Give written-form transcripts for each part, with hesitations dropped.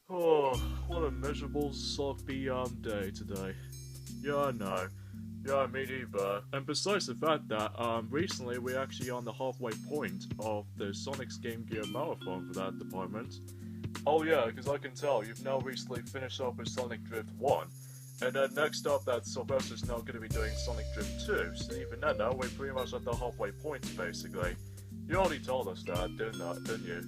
Oh, what a miserable, sloppy day today. Yeah, I know. Yeah, me neither. And besides the fact that recently we're actually on the halfway point of the Sonic's Game Gear marathon for that department. Oh yeah, because I can tell you've now recently finished up with Sonic Drift 1. And then next up that Sylvester's now going to be doing Sonic Drift 2, so even then now we're pretty much at the halfway point basically. You already told us that, didn't you?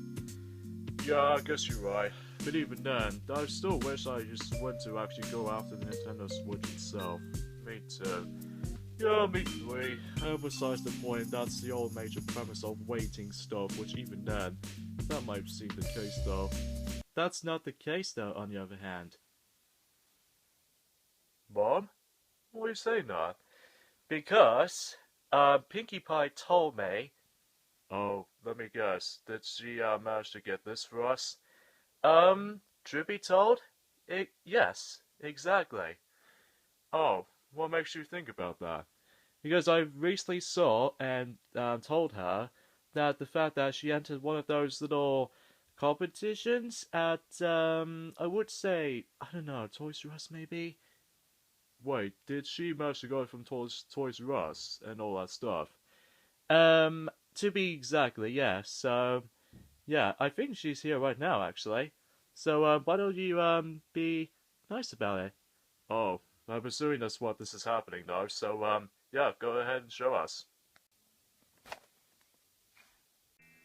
Yeah, I guess you're right. But even then, I still wish I just went to actually go after the Nintendo Switch itself. Me too. Yeah, me too. And besides the point, that's the old major premise of waiting stuff, which even then, that might seem the case though. That's not the case though, on the other hand. Mom? What are you saying that? Because, Pinkie Pie told me. Oh, let me guess. Did she manage to get this for us? Truth be told, yes, exactly. Oh, what makes you think about that? Because I recently saw and told her that the fact that she entered one of those little competitions at, I would say, I don't know, Toys R Us maybe? Wait, did she manage to go from Toys R Us and all that stuff? To be exactly, yeah. So, yeah, I think she's here right now, actually. So, why don't you, be nice about it? Oh, I'm assuming that's what this is happening, though. So, yeah, go ahead and show us.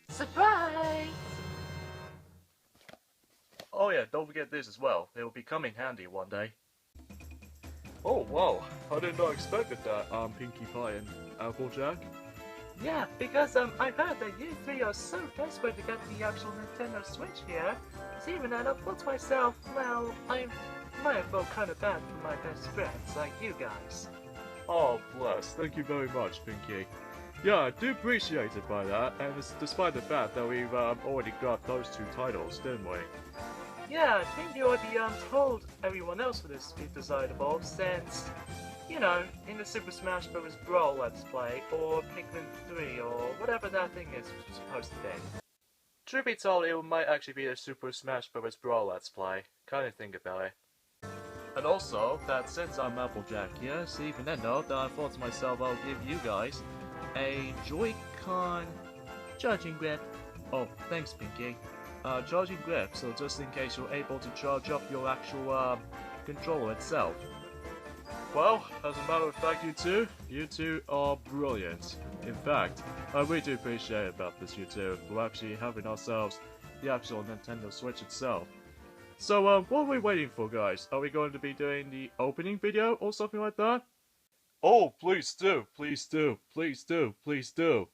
Surprise! Oh yeah, don't forget this as well. It will be coming handy one day. Oh wow, I did not expect that, Pinkie Pie and Applejack. Yeah, because I heard that you three are so desperate to get the actual Nintendo Switch here. So even then, I thought to myself, well, I might have felt kind of bad for my best friends like you guys. Oh bless, thank you very much, Pinkie. Yeah, I do appreciate it by that, and it's despite the fact that we've already got those two titles, didn't we? Yeah, I think you already told everyone else for this be desirable since, you know, in the Super Smash Bros. Brawl Let's Play, or Pikmin 3, or whatever that thing is supposed to be. Truth be told, it might actually be a Super Smash Bros. Brawl Let's Play. Kinda think about it. And also, that since I'm Applejack here, so even then though, that I thought to myself I'll give you guys a Joy-Con charging grip. Oh, thanks Pinkie. Charging grip, so just in case you're able to charge up your actual controller itself. Well, as a matter of fact, you two are brilliant. In fact, I really do appreciate about this, you two, for actually having ourselves the actual Nintendo Switch itself. So, what are we waiting for, guys? Are we going to be doing the opening video or something like that? Oh, please do, please do, please do, please do.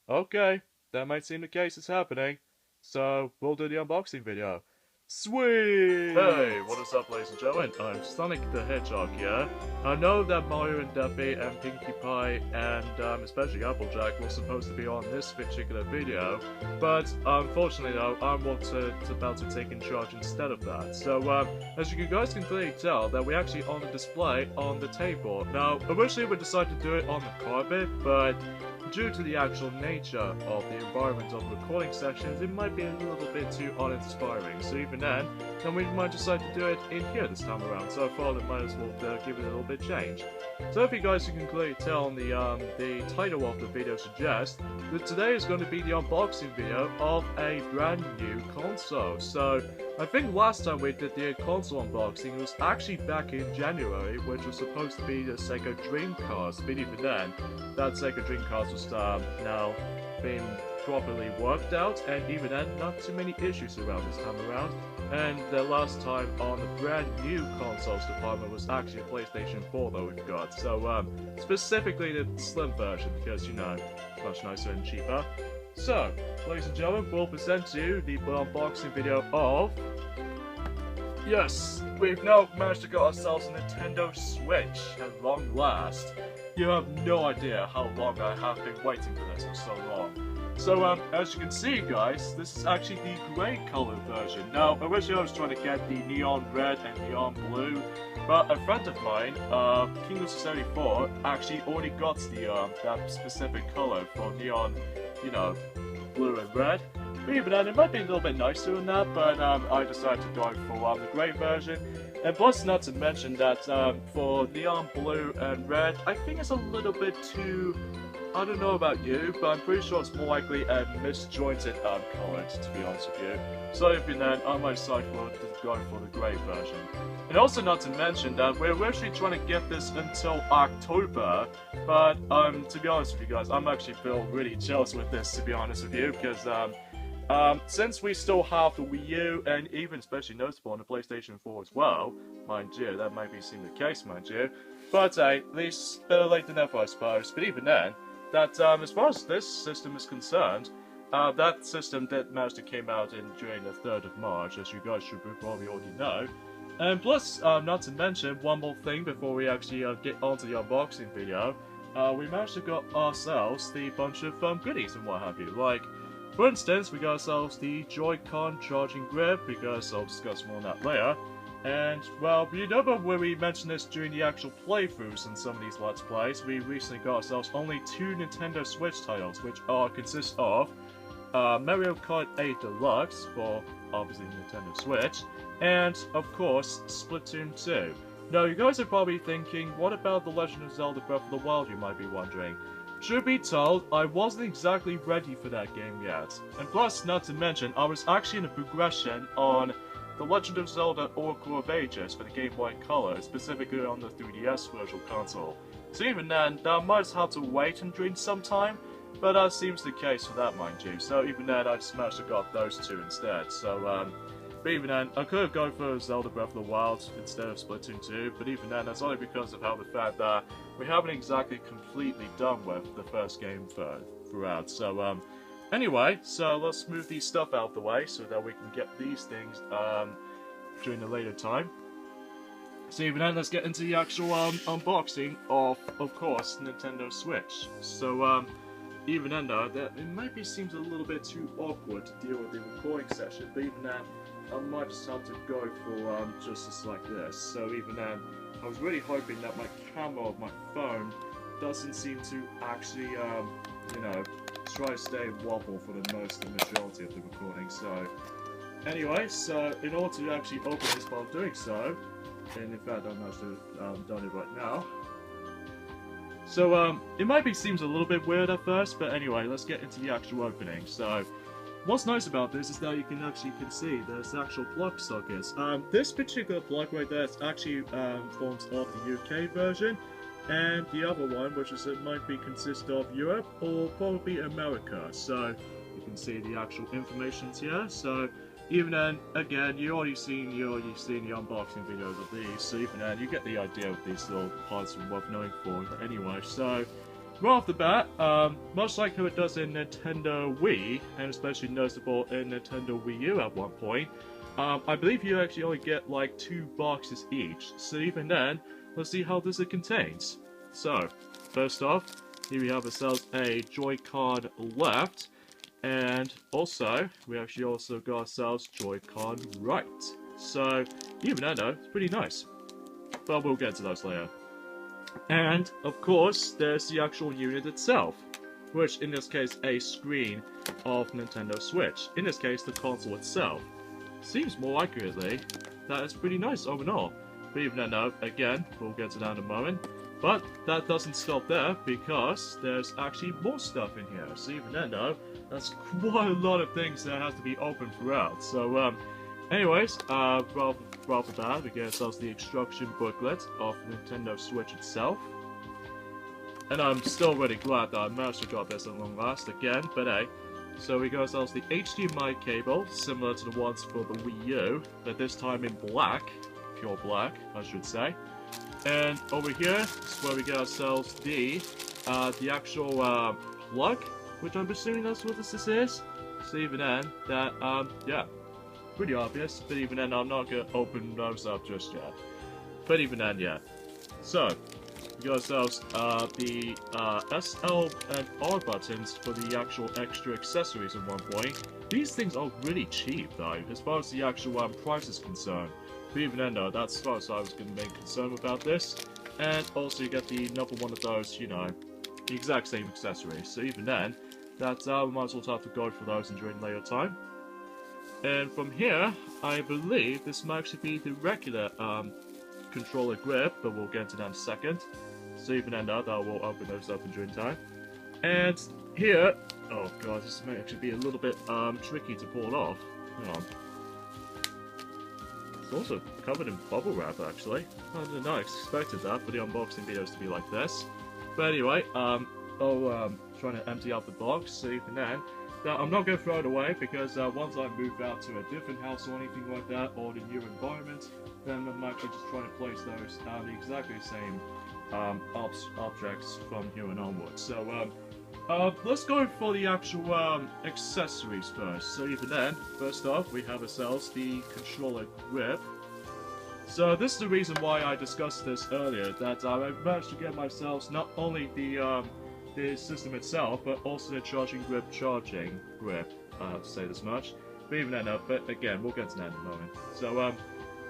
Okay, that might seem the case is happening. So, we'll do the unboxing video. Sweet! Hey, what is up, ladies and gentlemen? I'm Sonic the Hedgehog here. I know that Mario and Duffy and Pinkie Pie and especially Applejack were supposed to be on this particular video, but unfortunately though, I'm what's about to take in charge instead of that. So, as you guys can clearly tell, that we actually on the display on the table. Now, originally we decided to do it on the carpet, but due to the actual nature of the environment of the recording sessions, it might be a little bit too uninspiring. So even then we might decide to do it in here this time around. So I thought it might as well give it a little bit change. So if you guys can clearly tell on the title of the video suggests that today is going to be the unboxing video of a brand new console. So I think last time we did the console unboxing was actually back in January, which was supposed to be the Sega Dreamcast, but even then, that Sega Dreamcast was now been properly worked out, and even then, not too many issues around this time around. And the last time on the brand new consoles department was actually a PlayStation 4 that we've got. So, specifically the slim version, because, you know, it's much nicer and cheaper. So, ladies and gentlemen, we'll present to you the unboxing video of... Yes, we've now managed to get ourselves a Nintendo Switch at long last. You have no idea how long I have been waiting for this for so long. So, as you can see, guys, this is actually the grey color version. Now, originally I was trying to get the neon red and neon blue, but a friend of mine, King74, actually already got the that specific color for neon, you know, blue and red. But even then, it might be a little bit nicer than that, but I decided to go for the grey version. And plus, not to mention that for neon blue and red, I think it's a little bit too... I don't know about you, but I'm pretty sure it's more likely a misjointed color, to be honest with you. So even then, I might decide to go for the grey version. And also not to mention that we're actually trying to get this until October, but to be honest with you guys, I'm actually feel really jealous with this, to be honest with you, because since we still have the Wii U, and even especially noticeable on the PlayStation 4 as well, mind you, that might be seem the case, mind you, but hey, at least better late than never, I suppose. But even then, that as far as this system is concerned, that system that managed to came out during the 3rd of March, as you guys should probably already know. And plus, not to mention, one more thing before we actually get onto the unboxing video, we managed to get ourselves the bunch of goodies and what have you. Like, for instance, we got ourselves the Joy-Con charging grip, because I'll discuss more on that later. And, well, you know when we mentioned this during the actual playthroughs in some of these Let's Plays, we recently got ourselves only 2 Nintendo Switch titles, which consist of Mario Kart 8 Deluxe for, obviously, Nintendo Switch, and, of course, Splatoon 2. Now, you guys are probably thinking, what about The Legend of Zelda Breath of the Wild, you might be wondering. Truth be told, I wasn't exactly ready for that game yet. And plus, not to mention, I was actually in a progression on The Legend of Zelda Oracle of Ages for the Game Boy Color, specifically on the 3DS Virtual Console. So even then, I might have to wait and drink some time, but that seems the case for that, mind you. So even then, I just managed to got those 2 instead. So, but even then, I could have gone for Zelda Breath of the Wild instead of Splatoon 2, but even then, that's only because of how the fact that we haven't exactly completely done with the first game throughout. So, anyway, so let's move these stuff out of the way so that we can get these things during a later time. So even then, let's get into the actual unboxing of course, Nintendo Switch. So, even then though, it might seems a little bit too awkward to deal with the recording session, but even then, I might just have to go for just like this. So even then, I was really hoping that my camera of my phone doesn't seem to actually, you know, try to stay wobble for the majority of the recording. So anyway, so in order to actually open this while doing so, and in fact I'm actually done it right now. So it might seems a little bit weird at first, but anyway, let's get into the actual opening. So what's nice about this is that you can actually see there's actual plug sockets. This particular plug right there is actually forms of the UK version, and the other one, which is it might consist of Europe or probably America. So you can see the actual information here. So even then, again, you've already seen the unboxing videos of these. So even then, you get the idea of these little parts and worth knowing for. But anyway, so right off the bat, much like how it does in Nintendo Wii, and especially noticeable in Nintendo Wii U at one point, I believe you actually only get like 2 boxes each. So even then, let's see how this it contains. So, first off, here we have ourselves a Joy-Con left, and also, we actually also got ourselves Joy-Con right. So, even then though, it's pretty nice. But we'll get to those later. And, of course, there's the actual unit itself, which in this case a screen of Nintendo Switch. In this case, the console itself. Seems more accurately that it's pretty nice overall. But even then though, again, we'll get to that in a moment. But that doesn't stop there, because there's actually more stuff in here. So even then though, that's quite a lot of things that have to be opened throughout. So, anyways, right off the bat, we get ourselves the instruction booklet of Nintendo Switch itself. And I'm still really glad that I managed to got this at long last again, but hey. So we got ourselves the HDMI cable, similar to the ones for the Wii U, but this time in black. Pure black, I should say. And over here is where we get ourselves the actual plug, which I'm assuming that's what this is. So even then, that, yeah, pretty obvious, but even then I'm not going to open those up just yet. But even then, yeah. So, we got ourselves the S, L, and R buttons for the actual extra accessories at one point. These things are really cheap though, as far as the actual price is concerned. But even then though, that's as far as I was going to make concern about this. And also you get the another one of those, you know, the exact same accessories. So even then, that we might as well have to go for those and during later time. And from here, I believe this might actually be the regular controller grip, but we'll get into that in a second. So even then that will open those up in during time. And here, oh god, this may actually be a little bit tricky to pull off. Hang on. It's also covered in bubble wrap actually. I did not expected that for the unboxing videos to be like this. But anyway, trying to empty out the box, so even then, I'm not going to throw it away because once I move out to a different house or anything like that, or the new environment, then I'm actually just trying to place those the exactly same objects from here on onwards. So let's go for the actual accessories first. So even then, first off, we have ourselves the controller grip. So this is the reason why I discussed this earlier, that I managed to get myself not only the system itself, but also the charging grip, I have to say this much. But even then, but again, we'll get to that in a moment. So,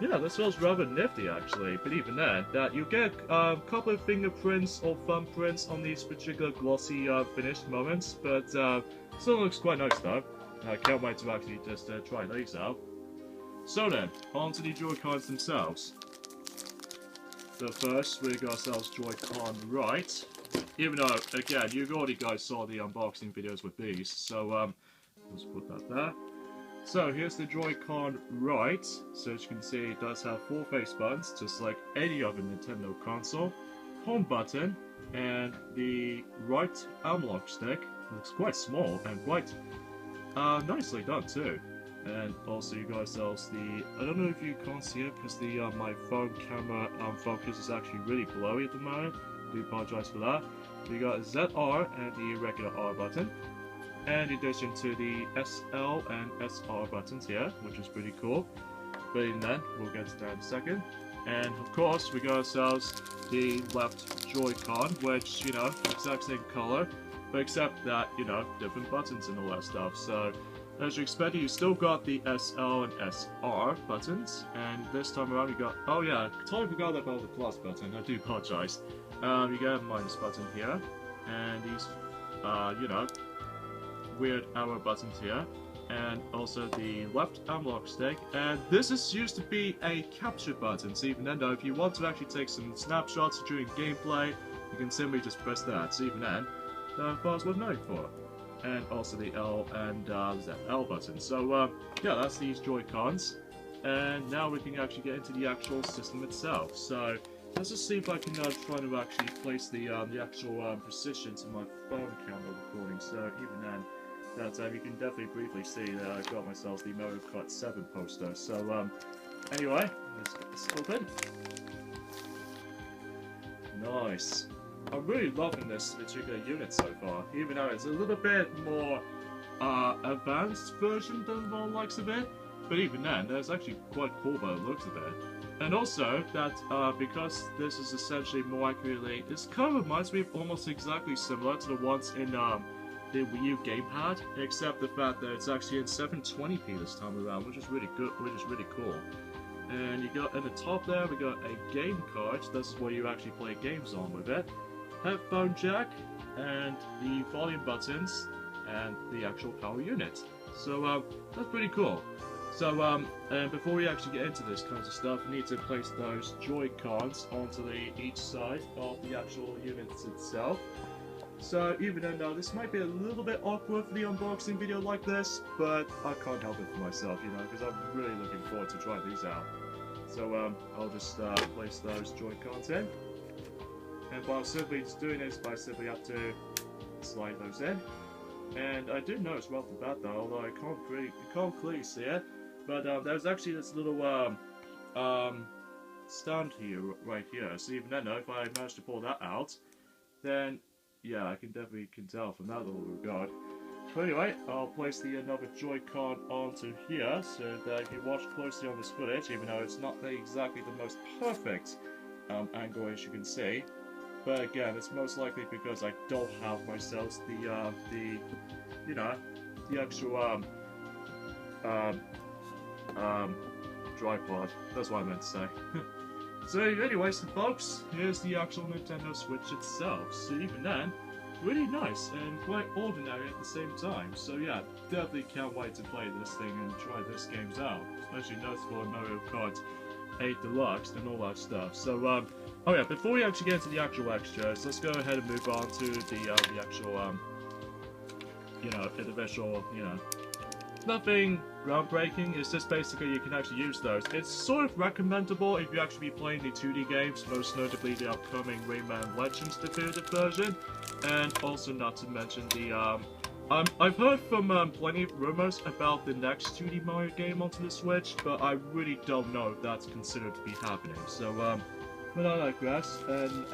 yeah, this feels rather nifty actually, but even then, that you get a couple of fingerprints or thumbprints on these particular glossy finished moments, but still looks quite nice though. I can't wait to actually just try these out. So then, on to the Joy-Cons themselves. So first, we got ourselves Joy-Con right. Even though, again, you already guys saw the unboxing videos with these, so let's put that there. So here's the Joy-Con right. So as you can see, it does have 4 face buttons, just like any other Nintendo console. Home button, and the right analog stick looks quite small and quite nicely done too. And also you got yourselves the, I don't know if you can't see it because the my phone camera focus is actually really blurry at the moment. I do apologize for that. You got ZR and the regular R button. And in addition to the SL and SR buttons here, which is pretty cool. But even then, we'll get to that in a second. And of course, we got ourselves the left Joy-Con, which, you know, exact same color, but except that, you know, different buttons and all that stuff. So, as you expected, you still got the SL and SR buttons, and this time around you got, oh yeah, I totally forgot about the plus button, I do apologize. You got a minus button here, and these, you know, weird arrow buttons here, and also the left analog stick, and this is used to be a capture button, so even then though, if you want to actually take some snapshots during gameplay, you can simply just press that, so even then, that's worth knowing for. And also the L and ZL button. So yeah, that's these Joy-Cons, and now we can actually get into the actual system itself. So let's just see if I can try to actually place the actual precision to my phone camera recording. So even then, that you can definitely briefly see that I've got myself the Mario Kart 7 poster. So anyway, let's get this open. Nice. I'm really loving this particular unit so far, even though it's a little bit more advanced version than one likes of it, but even then, it's actually quite cool by the looks of it. And also, that because this is essentially more accurately, this kind of reminds me of almost exactly similar to the ones in the Wii U gamepad, except the fact that it's actually in 720p this time around, which is really good, which is really cool. And you got, at the top there, we got a game card, this is where you actually play games on with it. Headphone jack, and the volume buttons, and the actual power unit. So that's pretty cool. So and before we actually get into this kinds of stuff, we need to place those Joy-Cons onto each side of the actual unit itself. So even though this might be a little bit awkward for the unboxing video like this, but I can't help it for myself, you know, because I'm really looking forward to trying these out. So I'll just place those Joy-Cons in. And by simply just doing this, I simply have to slide those in. And I did notice right off the bat though, although I can't clearly see it, but there's actually this little stand here, right here. So even then, if I manage to pull that out, then yeah, I can definitely tell from that little regard. But anyway, I'll place the another Joy-Con onto here, so that if you watch closely on this footage, even though it's not exactly the most perfect angle as you can see. But again, it's most likely because I don't have myself the you know, the actual tripod. That's what I meant to say. So anyways, folks, here's the actual Nintendo Switch itself. So even then, really nice and quite ordinary at the same time. So yeah, definitely can't wait to play this thing and try this games out, especially noticeable in Mario Kart 8 Deluxe and all that stuff. So oh yeah, before we actually get into the actual extras, let's go ahead and move on to the actual you know, individual, you know, nothing groundbreaking. It's just basically you can actually use those. It's sort of recommendable if you actually be playing the 2D games, most notably the upcoming Rayman Legends Definitive Version, and also not to mention the I've heard from plenty of rumors about the next 2D Mario game onto the Switch, but I really don't know if that's considered to be happening. So but I digress. And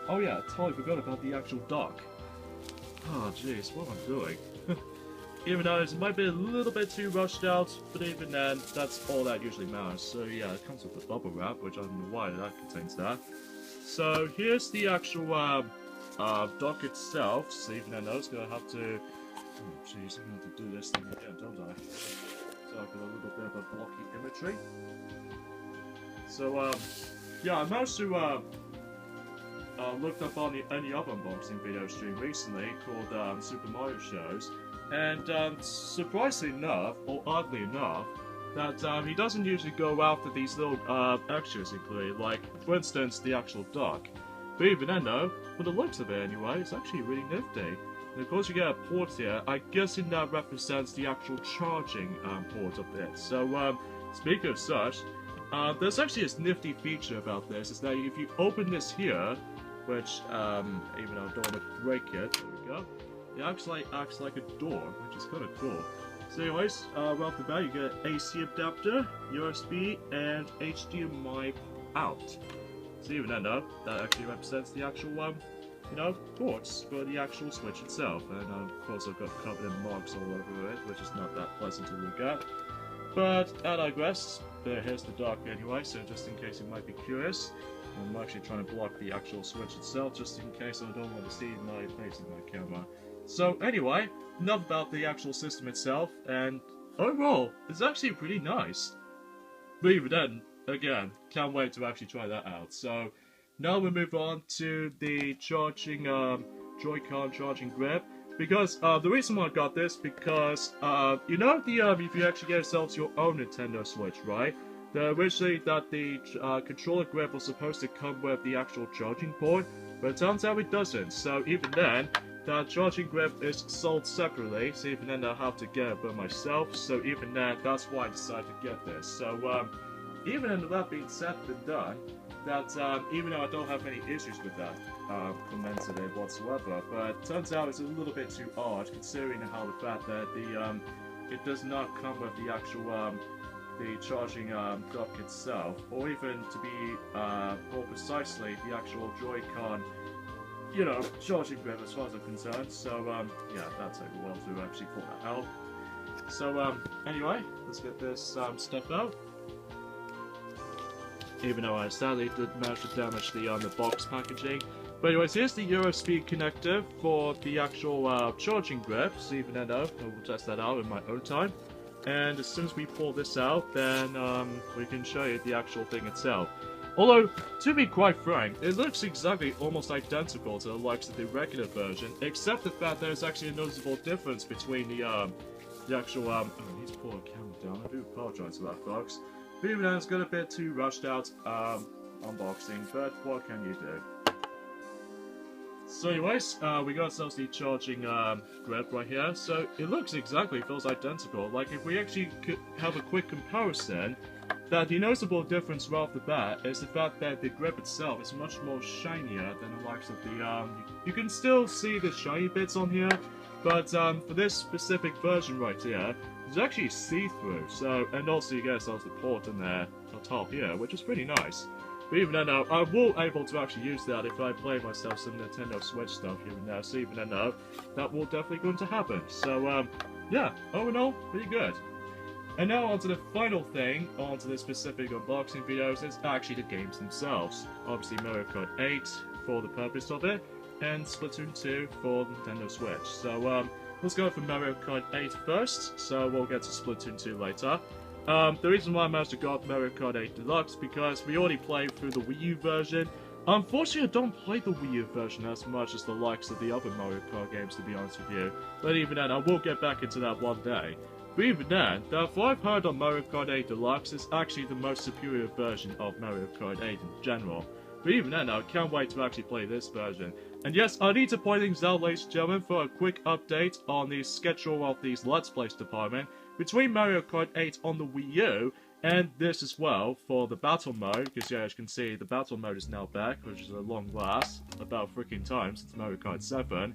oh yeah, totally forgot about the actual dock. Oh jeez, what am I doing? Even though it might be a little bit too rushed out, but even then, that's all that usually matters. So yeah, it comes with a bubble wrap, which I don't know why that contains that. So here's the actual dock itself. So even then, I was gonna have to. Oh jeez, I'm gonna have to do this thing again, don't I? So I've got a little bit of a blocky imagery. So yeah, I managed to looked up on any other unboxing video stream recently called Super Mario Shows, and surprisingly enough, or oddly enough, that he doesn't usually go after these little extras included, like for instance the actual dock. But even then though, for the looks of it anyway, it's actually really nifty. And of course you get a port here. I guess that represents the actual charging port of it. So speaking of such, there's actually this nifty feature about this, is that if you open this here, which, even though I don't want to break it, there we go, it acts like a door, which is kind of cool. So anyways, right off the bat you get an AC adapter, USB, and HDMI out. So even then though, that actually represents the actual, you know, ports for the actual Switch itself. And of course I've got covered in marks all over it, which is not that pleasant to look at. But I digress. Here's the dock anyway, so just in case you might be curious. I'm actually trying to block the actual Switch itself, just in case I don't want to see my face in my camera. So anyway, enough about the actual system itself, and overall, it's actually pretty nice. But even then, again, can't wait to actually try that out. So now we move on to the charging Joy-Con charging grip. Because the reason why I got this, because you know if you actually get yourselves your own Nintendo Switch, right? Originally that the controller grip was supposed to come with the actual charging port, but it turns out it doesn't. So even then, that charging grip is sold separately. So even then, I have to get it by myself. So even then, that's why I decided to get this. So even in that being said and done, that even though I don't have any issues with that commented it whatsoever, but it turns out it's a little bit too odd considering how the fact that the it does not come with the actual the charging dock itself, or even to be more precisely the actual Joy-Con, you know, charging grip as far as I'm concerned. So yeah, that's taken a while to actually pull that out. So anyway, let's get this stuff out. Even though I sadly did manage to damage the box packaging. But anyways, here's the USB connector for the actual charging grip. So even then though, I will test that out in my own time. And as soon as we pull this out, then we can show you the actual thing itself. Although, to be quite frank, it looks exactly almost identical to the likes of the regular version, except the fact there's actually a noticeable difference between the actual, oh, I need to pull the camera down, I do apologize for that, folks. But even though it's got a bit too rushed out unboxing, but what can you do? So anyways, we got ourselves the charging grip right here. So it looks exactly, feels identical. Like if we actually could have a quick comparison, that the noticeable difference right off the bat is the fact that the grip itself is much more shinier than the likes of the, you can still see the shiny bits on here, but for this specific version right here, it's actually see-through. So, and also you get yourselves the port in there on top here, which is pretty nice. But even then, I will able to actually use that if I play myself some Nintendo Switch stuff here and there. So even then, that will definitely going to happen. So yeah, all in all, pretty good. And now onto the final thing, onto the specific unboxing videos, is actually the games themselves. Obviously Mario Kart 8 for the purpose of it, and Splatoon 2 for Nintendo Switch. So let's go for Mario Kart 8 first, so we'll get to Splatoon 2 later. The reason why I managed to get Mario Kart 8 Deluxe because we already played through the Wii U version, Unfortunately, I don't play the Wii U version as much as the likes of the other Mario Kart games, to be honest with you. But even then, I will get back into that one day. But even then, the what I've heard on Mario Kart 8 Deluxe is actually the most superior version of Mario Kart 8 in general. But even then, I can't wait to actually play this version. And yes, I need to point things out, ladies and gentlemen, for a quick update on the schedule of these Let's Plays department between Mario Kart 8 on the Wii U and this as well for the battle mode, because yeah, as you can see, the battle mode is now back, which is a long last, about freaking time since Mario Kart 7.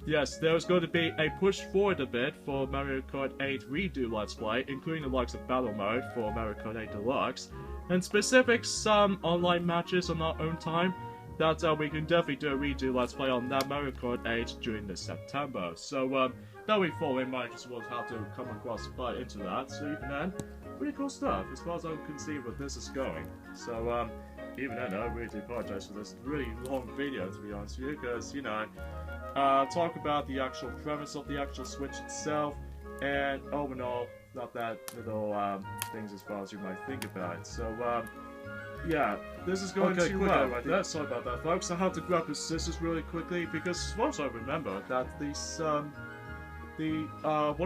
Yes, there's going to be a push forward a bit for Mario Kart 8 Redo Let's Play, including the likes of battle mode for Mario Kart 8 Deluxe, and specific some online matches on our own time, that we can definitely do a redo Let's Play on that Mario Kart 8 during this September. So, that we fall in mind just was how to come across but into that, so even then, pretty cool stuff as far as I can see where this is going. So, even then, I really do apologize for this really long video, to be honest with you, because, you know, talk about the actual premise of the actual Switch itself, and overall, not that little things as far as you might think about it. So, yeah, this is going too well right there. Sorry about that, folks. I have to grab the scissors really quickly because, as far as I remember, that these one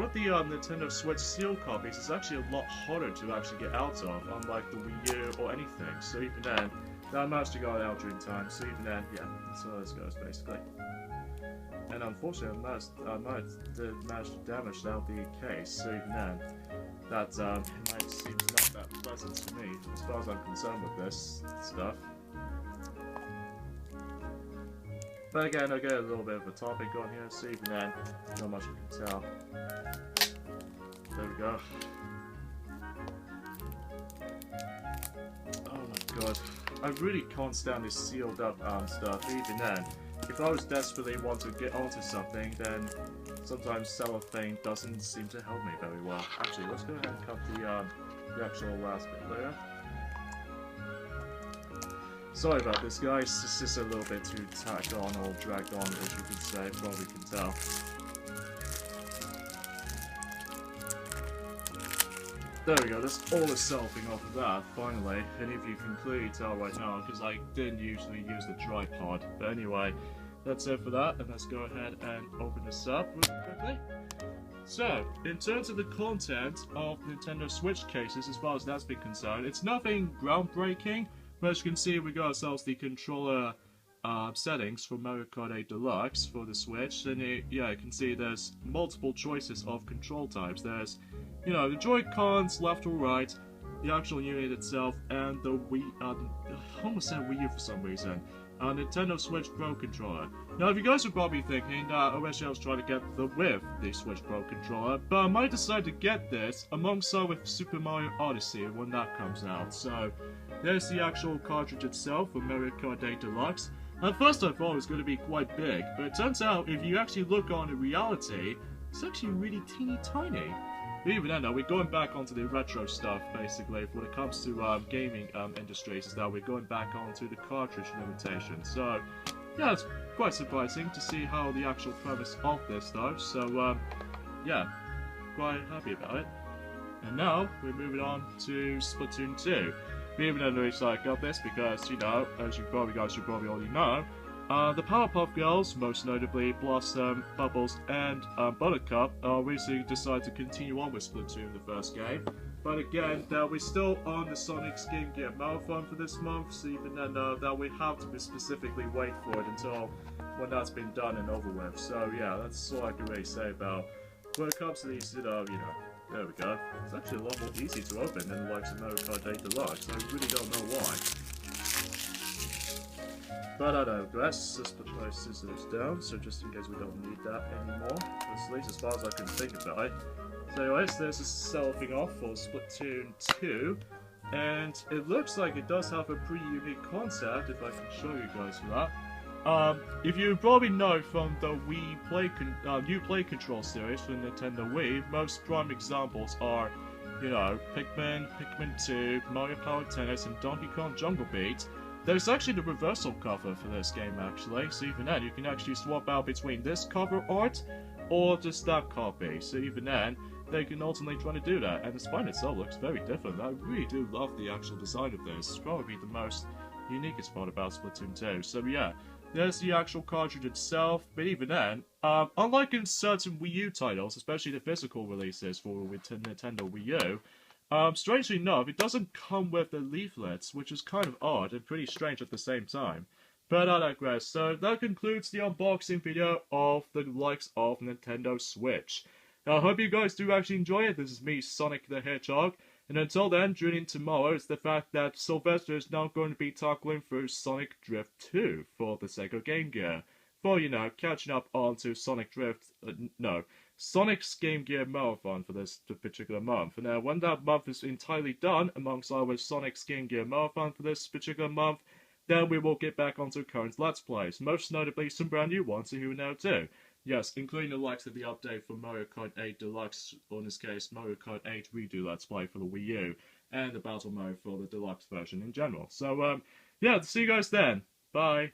of the Nintendo Switch sealed copies is actually a lot harder to actually get out of, unlike the Wii U or anything. So even then, I managed to get it out during time. So even then, yeah, that's how this goes basically. And unfortunately, I might manage to damage out the case. So even then, that might seem not that pleasant to me as far as I'm concerned with this stuff. But again, I get a little bit of a topic on here, so even then, not much I can tell. There we go. Oh my god. I really can't stand this sealed up stuff, even then. If I was desperately want to get onto something, then sometimes cellophane doesn't seem to help me very well. Actually, let's go ahead and cut the actual last bit there. Sorry about this, guys. This is a little bit too tacked on or dragged on, as you can say, probably can tell. There we go, that's all the selfing off of that, finally. And if you can clearly tell right now, because I didn't usually use the tripod. But anyway, that's it for that, and let's go ahead and open this up really quickly. So, in terms of the content of Nintendo Switch cases, as far as that's been concerned, it's nothing groundbreaking. But as you can see, we got ourselves the controller settings for Mario Kart 8 Deluxe for the Switch, and yeah, you can see there's multiple choices of control types. There's, you know, the Joy-Cons left or right, the actual unit itself, and the Wii, I almost said Wii U for some reason, Nintendo Switch Pro controller. Now, if you guys are probably thinking, originally I was trying to get the Switch Pro controller, but I might decide to get this alongside with Super Mario Odyssey when that comes out. So, there's the actual cartridge itself for Mario Kart 8 Deluxe. At first I thought it was going to be quite big, but it turns out if you actually look on in reality, it's actually really teeny tiny. But even then, we're going back onto the retro stuff, basically, when it comes to gaming industries, is that we're going back onto the cartridge limitation. So, yeah, it's quite surprising to see how the actual premise of this though. So, yeah, quite happy about it. And now, we're moving on to Splatoon 2. We even had really excited about this because, you know, as you guys should probably already know, the Powerpuff Girls, most notably Blossom, Bubbles, and Buttercup, recently decided to continue on with Splatoon, the first game. But again, we're still on the Sonic's Game Gear Marathon for this month, so even then, that we have to specifically wait for it until when that's been done and over with. So yeah, that's all I can really say about when it comes to these, you know, there we go. It's actually a lot more easy to open than the likes of Mario Kart 8 Deluxe. I really don't know why. But I digress. Let's put those scissors down, so just in case we don't need that anymore. At least as far as I can think about it. So anyways, there's a selfing off for Splatoon 2. And it looks like it does have a pretty unique concept, if I can show you guys that. If you probably know from the New Play Control series for Nintendo Wii, most prime examples are, you know, Pikmin, Pikmin 2, Mario Power Tennis, and Donkey Kong Jungle Beat. There's actually the reversal cover for this game, actually, so even then, you can actually swap out between this cover art or just that copy. So even then, they can ultimately try to do that, and the spine itself looks very different. I really do love the actual design of this. It's probably the most uniquest part about Splatoon 2. So yeah, there's the actual cartridge itself, but even then, unlike in certain Wii U titles, especially the physical releases for Nintendo Wii U, strangely enough, it doesn't come with the leaflets, which is kind of odd and pretty strange at the same time. But I digress. So that concludes the unboxing video of the likes of Nintendo Switch. Now, I hope you guys do actually enjoy it. This is me, Sonic the Hedgehog. And until then, tune in tomorrow is the fact that Sylvester is now going to be tackling through Sonic Drift 2 for the Sega Game Gear. For, you know, catching up onto Sonic Drift, Sonic's Game Gear Marathon for this particular month. And when that month is entirely done, amongst our Sonic's Game Gear Marathon for this particular month, then we will get back onto current Let's Plays, most notably some brand new ones that you will now do. Yes, including the likes of the update for Mario Kart 8 Deluxe, or in this case, Mario Kart 8 Redo Let's Play for the Wii U, and the Battle Mode for the Deluxe version in general. So, yeah, see you guys then. Bye.